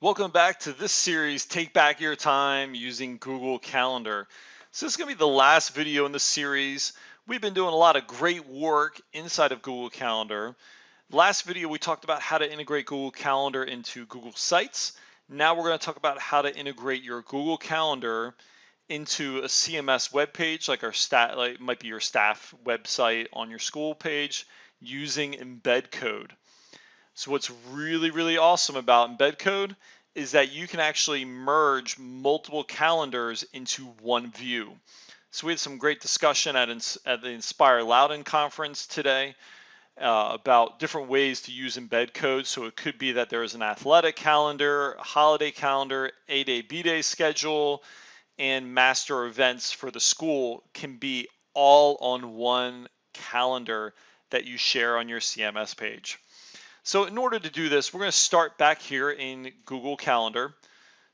Welcome back to this series, Take Back Your Time using Google Calendar. So this is going to be the last video in the series. We've been doing a lot of great work inside of Google Calendar. Last video we talked about how to integrate Google Calendar into Google Sites. Now we're going to talk about how to integrate your Google Calendar into a CMS web page, like it might be your staff website on your school page, using Embed Code. So what's really awesome about Embed Code is that you can actually merge multiple calendars into one view. So we had some great discussion at the Inspire Loudon conference today about different ways to use Embed Code. So it could be that there is an athletic calendar, a holiday calendar, A-Day, B-Day schedule, and master events for the school can be all on one calendar that you share on your CMS page. So in order to do this, we're going to start back here in Google Calendar.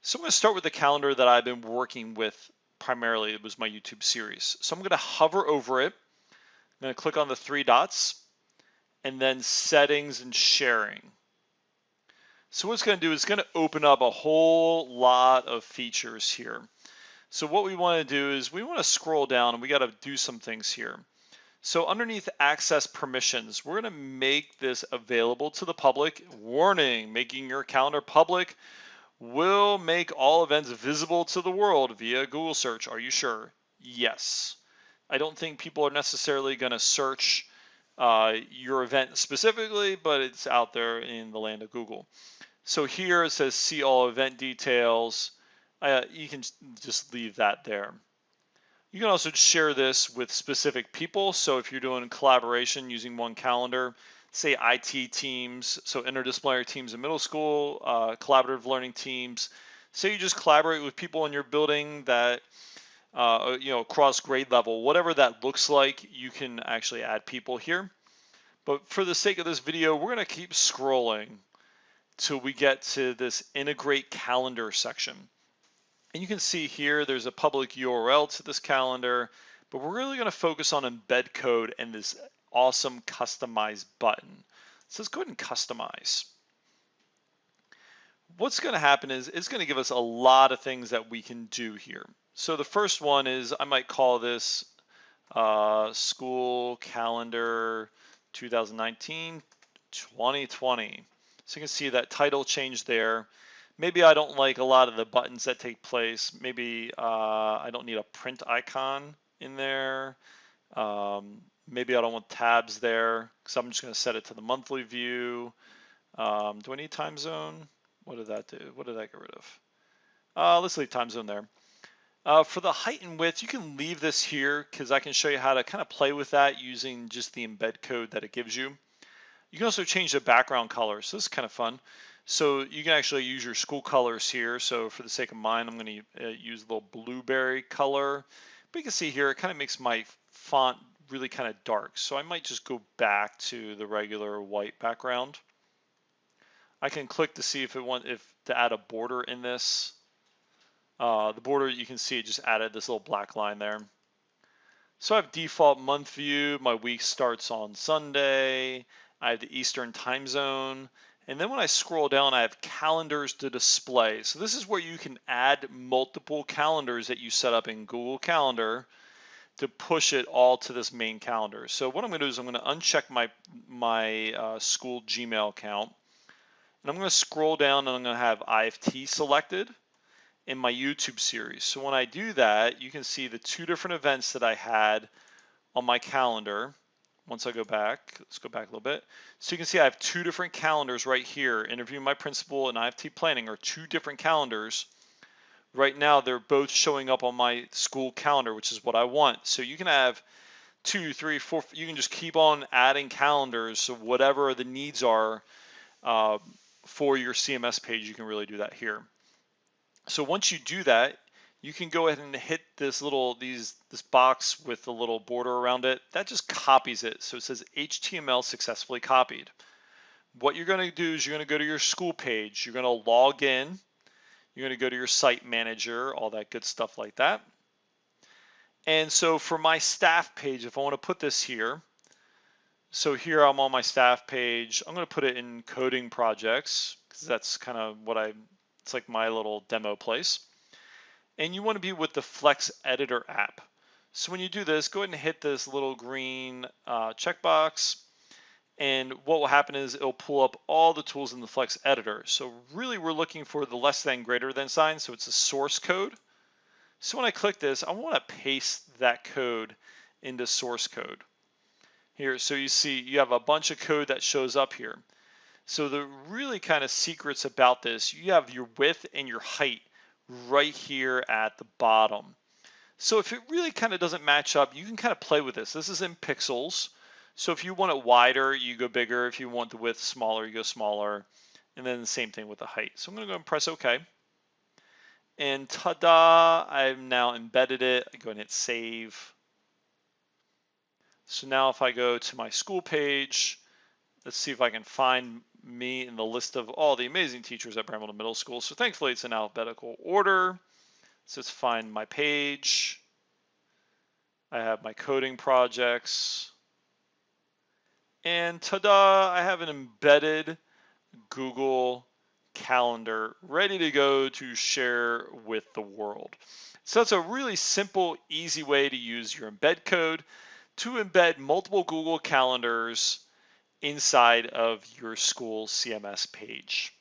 So I'm going to start with the calendar that I've been working with primarily. It was my YouTube series. So I'm going to hover over it. I'm going to click on the three dots and then settings and sharing. So what it's going to do is it's going to open up a whole lot of features here. So what we want to do is we want to scroll down and we got to do some things here. So underneath access permissions, we're going to make this available to the public. Warning, making your calendar public will make all events visible to the world via Google search. Are you sure? Yes. I don't think people are necessarily going to search your event specifically, but it's out there in the land of Google. So here it says see all event details. You can just leave that there. You can also share this with specific people. So if you're doing collaboration using one calendar, say IT teams, so interdisciplinary teams in middle school, collaborative learning teams, say you just collaborate with people in your building that, across grade level, whatever that looks like, you can actually add people here. But for the sake of this video, we're going to keep scrolling till we get to this integrate calendar section. And you can see here there's a public URL to this calendar, but we're really going to focus on Embed Code and this awesome customize button. So let's go ahead and customize. What's going to happen is it's going to give us a lot of things that we can do here. So the first one is I might call this school calendar 2019-2020. So you can see that title change there. Maybe I don't like a lot of the buttons that take place. Maybe I don't need a print icon in there. Maybe I don't want tabs there, because I'm just going to set it to the monthly view. Do I need time zone? What did that do? What did I get rid of? Let's leave time zone there. For the height and width, you can leave this here because I can show you how to kind of play with that using just the embed code that it gives you. You can also change the background color, so this is kind of fun. So you can actually use your school colors here. So for the sake of mine, I'm going to use a little blueberry color. But you can see here, it kind of makes my font really kind of dark. So I might just go back to the regular white background. I can click to see if to add a border in this. The border, you can see it just added this little black line there. So I have default month view. My week starts on Sunday. I have the Eastern time zone. And then when I scroll down, I have calendars to display. So this is where you can add multiple calendars that you set up in Google Calendar to push it all to this main calendar. So what I'm going to do is I'm going to uncheck my school Gmail account. And I'm going to scroll down and I'm going to have IFT selected in my YouTube series. So when I do that, you can see the two different events that I had on my calendar. Once I go back, let's go back a little bit. So you can see I have two different calendars right here. Interviewing my principal and IFT planning are two different calendars. Right now, they're both showing up on my school calendar, which is what I want. So you can have 2, 3, 4, you can just keep on adding calendars. So whatever the needs are for your CMS page, you can really do that here. So once you do that, you can go ahead and hit this box with the little border around it. That just copies it. So it says HTML successfully copied. What you're going to do is you're going to go to your school page. You're going to log in. You're going to go to your site manager, all that good stuff like that. And so for my staff page, if I want to put this here, so here I'm on my staff page. I'm going to put it in coding projects because that's kind of what I It's like my little demo place. And you want to be with the Flex Editor app. So when you do this, go ahead and hit this little green checkbox. And what will happen is it'll pull up all the tools in the Flex Editor. So really we're looking for the less than greater than sign. So it's a source code. So when I click this, I want to paste that code into source code. Here, so you see you have a bunch of code that shows up here. So the really kind of secrets about this, you have your width and your height right here at the bottom. So if it really kind of doesn't match up, you can kind of play with this. This is in pixels. So if you want it wider, you go bigger. If you want the width smaller, you go smaller. And then the same thing with the height. So I'm going to go and press OK. And ta-da, I've now embedded it. I go and hit save. So now if I go to my school page, let's see if I can find me in the list of all the amazing teachers at Brambleton Middle School. So thankfully it's in alphabetical order. So let's find my page. I have my coding projects. And ta-da, I have an embedded Google Calendar ready to go to share with the world. So that's a really simple, easy way to use your embed code to embed multiple Google Calendars inside of your school CMS page.